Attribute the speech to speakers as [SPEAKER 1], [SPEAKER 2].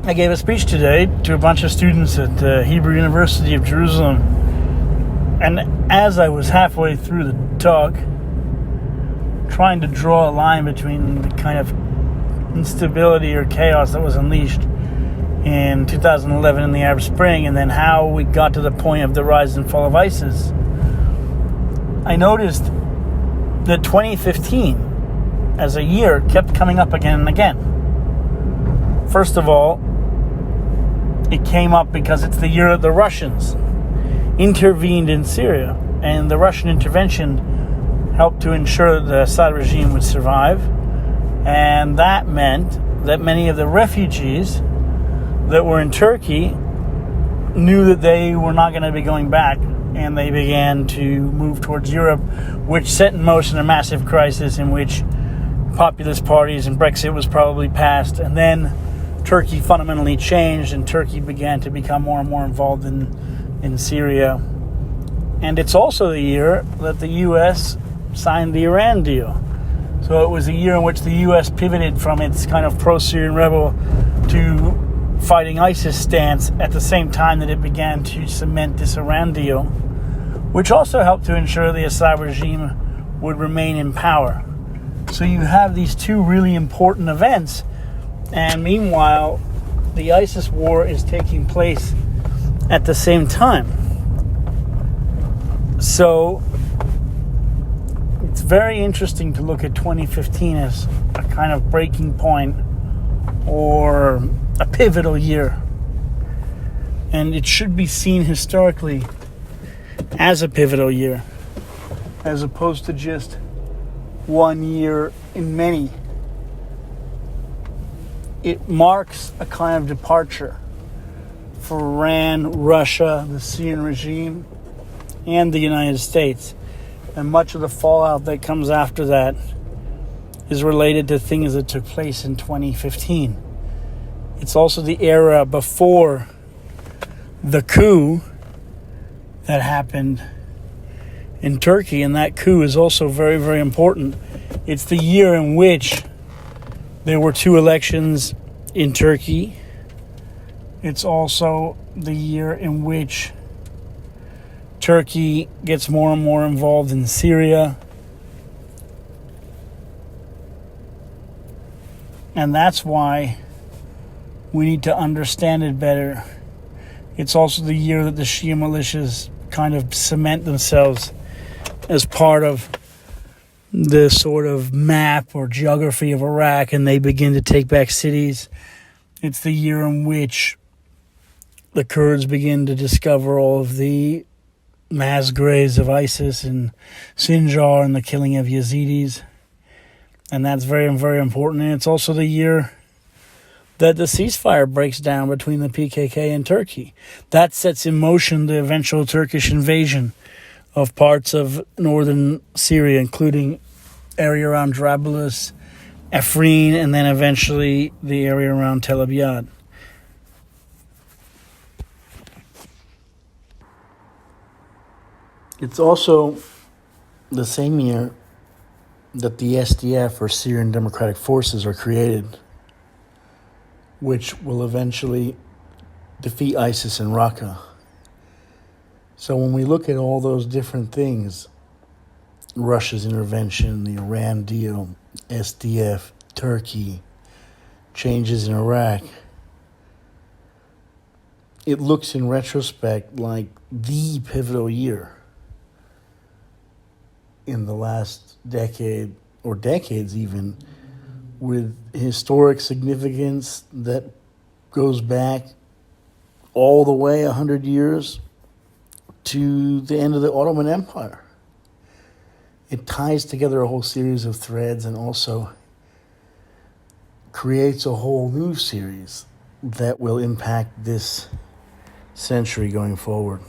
[SPEAKER 1] I gave a speech today to a bunch of students at the Hebrew University of Jerusalem. And as I was halfway through the talk, trying to draw a line between the kind of instability or chaos that was unleashed in 2011 in the Arab Spring, and then how we got to the point of the rise and fall of ISIS, I noticed that 2015 as a year kept coming up again and again. First of all, it came up because it's the year that the Russians intervened in Syria, and the Russian intervention helped to ensure that the Assad regime would survive, and that meant that many of the refugees that were in Turkey knew that they were not going to be going back, and they began to move towards Europe, which set in motion a massive crisis in which populist parties and Brexit was probably passed, and then Turkey fundamentally changed, and Turkey began to become more and more involved in Syria. And it's also the year that the U.S. signed the Iran deal. So it was a year in which the U.S. pivoted from its kind of pro-Syrian rebel to fighting ISIS stance at the same time that it began to cement this Iran deal, which also helped to ensure the Assad regime would remain in power. So you have these two really important events, and meanwhile, the ISIS war is taking place at the same time. So it's very interesting to look at 2015 as a kind of breaking point or a pivotal year. And it should be seen historically as a pivotal year, as opposed to just one year in many. It marks a kind of departure for Iran, Russia, the Syrian regime, and the United States. And much of the fallout that comes after that is related to things that took place in 2015. It's also the era before the coup that happened in Turkey, and that coup is also very, very important. It's the year in which there were two elections in Turkey. It's also the year in which Turkey gets more and more involved in Syria. And that's why we need to understand it better. It's also the year that the Shia militias kind of cement themselves as part of the sort of map or geography of Iraq, and they begin to take back cities. It's the year in which the Kurds begin to discover all of the mass graves of ISIS in Sinjar and the killing of Yazidis. And that's very, very important. And it's also the year that the ceasefire breaks down between the PKK and Turkey. That sets in motion the eventual Turkish invasion of parts of northern Syria, including area around Trablus, Afrin, and then eventually the area around Tel Abyad. It's also the same year that the SDF, or Syrian Democratic Forces, are created, which will eventually defeat ISIS in Raqqa. So when we look at all those different things, Russia's intervention, the Iran deal, SDF, Turkey, changes in Iraq, it looks in retrospect like the pivotal year in the last decade, or decades even, with historic significance that goes back all the way 100 years to the end of the Ottoman Empire. It ties together a whole series of threads and also creates a whole new series that will impact this century going forward.